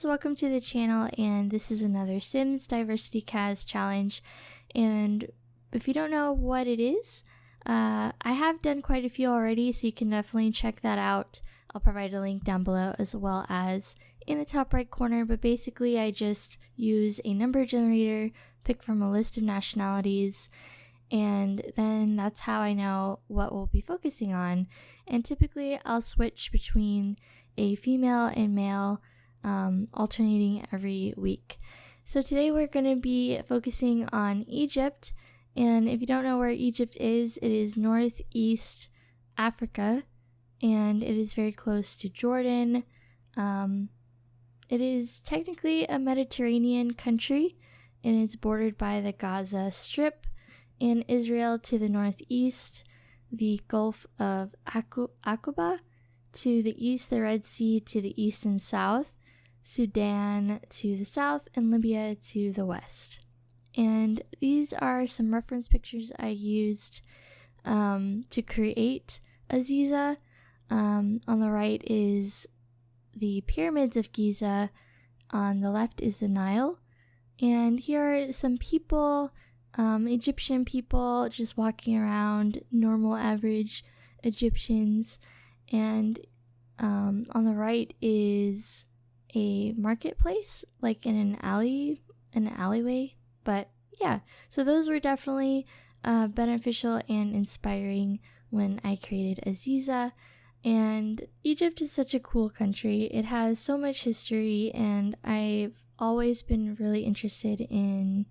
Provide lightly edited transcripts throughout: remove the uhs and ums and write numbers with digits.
kids, welcome to the channel, and this is another Sims Diversity CAS challenge. And if you don't know what it is, I have done quite a few already, so you can definitely check that out. I'll provide a link down below as well as in the top right corner, but basically I just use a number generator, pick from a list of nationalities, and then that's how I know what we'll be focusing on. And typically I'll switch between a female and male, alternating every week. So today we're going to be focusing on Egypt, and if you don't know where Egypt is, it is northeast Africa, and it is very close to Jordan. It is technically a Mediterranean country, and it's bordered by the Gaza Strip, and Israel to the northeast, the Gulf of Aqaba to the east, the Red Sea to the east and south, Sudan to the south, and Libya to the west. And these are some reference pictures I used to create Aziza. On the right is the pyramids of Giza, on the left is the Nile, and here are some people, Egyptian people just walking around, normal average Egyptians, and on the right is a marketplace, like in an alleyway. But yeah, so those were definitely beneficial and inspiring when I created Aziza. And Egypt is such a cool country. It has so much history, and I've always been really interested in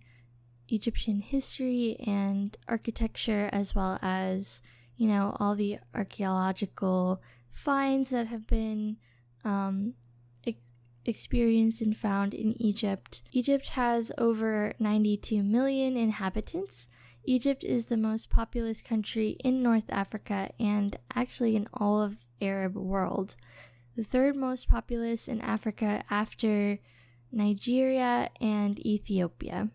Egyptian history and architecture, as well as, you know, all the archaeological finds that have been experienced and found in Egypt. Egypt has over 92 million inhabitants. Egypt is the most populous country in North Africa and actually in all of Arab world. The third most populous in Africa after Nigeria and Ethiopia.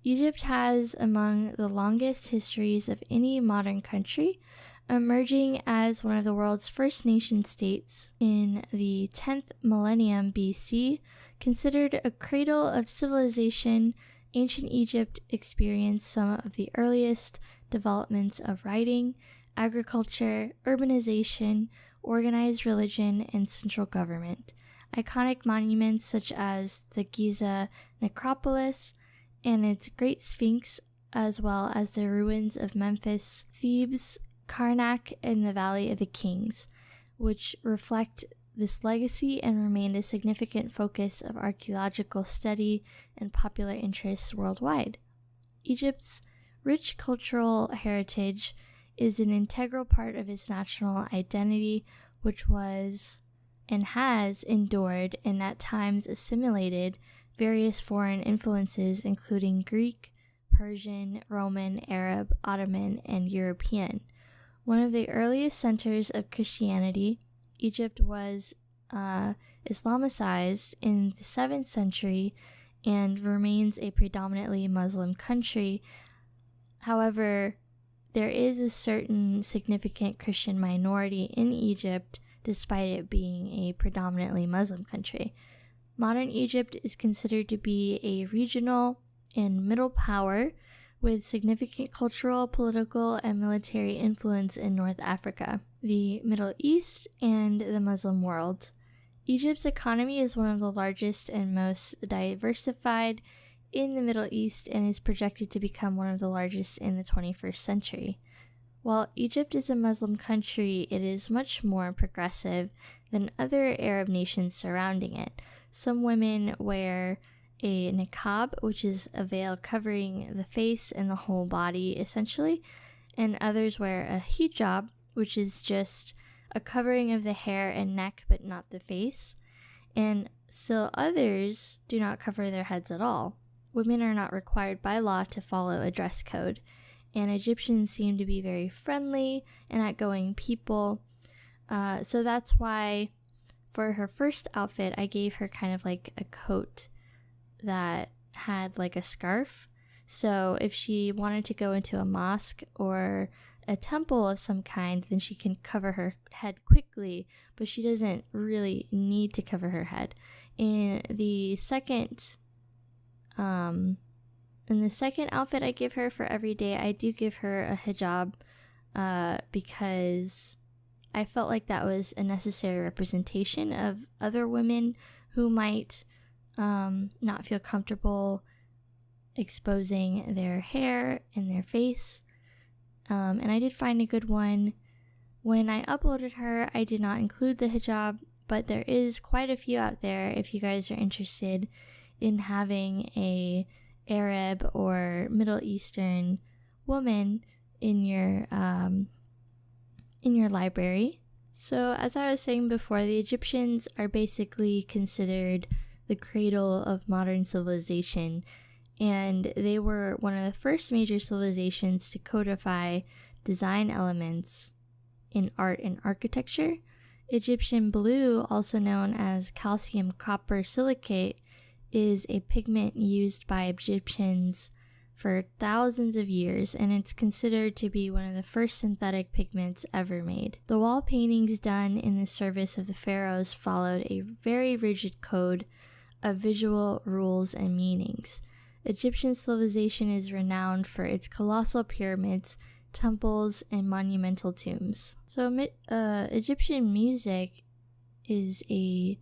Egypt has among the longest histories of any modern country, emerging as one of the world's first nation states in the 10th millennium BC. Considered a cradle of civilization, ancient Egypt experienced some of the earliest developments of writing, agriculture, urbanization, organized religion, and central government. Iconic monuments such as the Giza necropolis and its Great Sphinx, as well as the ruins of Memphis, Thebes, Karnak, and the Valley of the Kings, which reflect this legacy and remained a significant focus of archaeological study and popular interests worldwide. Egypt's rich cultural heritage is an integral part of its national identity, which was and has endured and at times assimilated various foreign influences, including Greek, Persian, Roman, Arab, Ottoman, and European. One of the earliest centers of Christianity, Egypt was Islamicized in the 7th century and remains a predominantly Muslim country. However, there is a certain significant Christian minority in Egypt, despite it being a predominantly Muslim country. Modern Egypt is considered to be a regional and middle power with significant cultural, political, and military influence in North Africa, the Middle East, and the Muslim world. Egypt's economy is one of the largest and most diversified in the Middle East and is projected to become one of the largest in the 21st century. While Egypt is a Muslim country, it is much more progressive than other Arab nations surrounding it. Some women wear a niqab, which is a veil covering the face and the whole body essentially, and others wear a hijab, which is just a covering of the hair and neck but not the face, and still others do not cover their heads at all. Women are not required by law to follow a dress code, and Egyptians seem to be very friendly and outgoing people, so that's why for her first outfit I gave her kind of like a coat that had like a scarf. So if she wanted to go into a mosque or a temple of some kind, then she can cover her head quickly, but she doesn't really need to cover her head. In the second outfit I give her for every day, I do give her a hijab because I felt like that was a necessary representation of other women who might not feel comfortable exposing their hair and their face. And I did find a good one. When I uploaded her, I did not include the hijab, but there is quite a few out there if you guys are interested in having a Arab or Middle Eastern woman in your library. So as I was saying before, the Egyptians are basically considered the cradle of modern civilization, and they were one of the first major civilizations to codify design elements in art and architecture. Egyptian blue, also known as calcium copper silicate, is a pigment used by Egyptians for thousands of years, and it's considered to be one of the first synthetic pigments ever made. The wall paintings done in the service of the pharaohs followed a very rigid code of visual rules and meanings. Egyptian civilization is renowned for its colossal pyramids, temples, and monumental tombs. So Egyptian music is a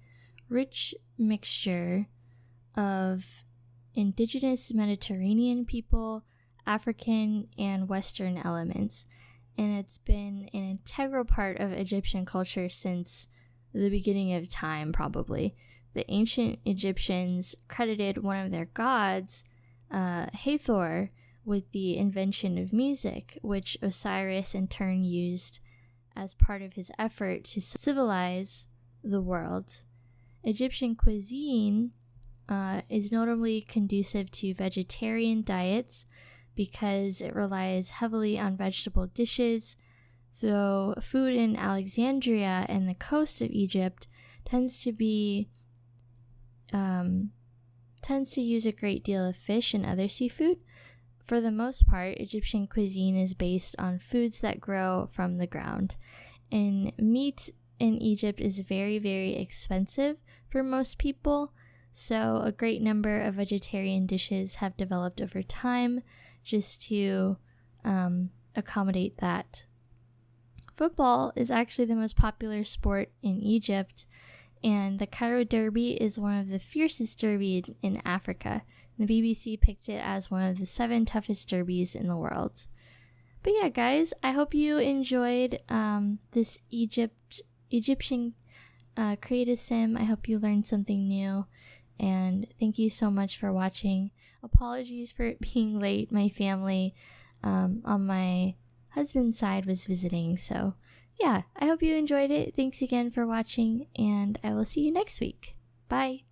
rich mixture of indigenous Mediterranean people, African, and Western elements, and it's been an integral part of Egyptian culture since the beginning of time, probably. The ancient Egyptians credited one of their gods, Hathor, with the invention of music, which Osiris in turn used as part of his effort to civilize the world. Egyptian cuisine is notably conducive to vegetarian diets because it relies heavily on vegetable dishes, though food in Alexandria and the coast of Egypt tends to use a great deal of fish and other seafood. For the most part, Egyptian cuisine is based on foods that grow from the ground, and meat in Egypt is very, very expensive for most people, so a great number of vegetarian dishes have developed over time just to accommodate that. Football is actually the most popular sport in Egypt, and the Cairo Derby is one of the fiercest derbies in Africa. The BBC picked it as one of the 7 toughest derbies in the world. But yeah, guys, I hope you enjoyed this Egyptian creative sim. I hope you learned something new, and thank you so much for watching. Apologies for it being late. My family on my husband's side was visiting, so yeah, I hope you enjoyed it. Thanks again for watching, and I will see you next week. Bye!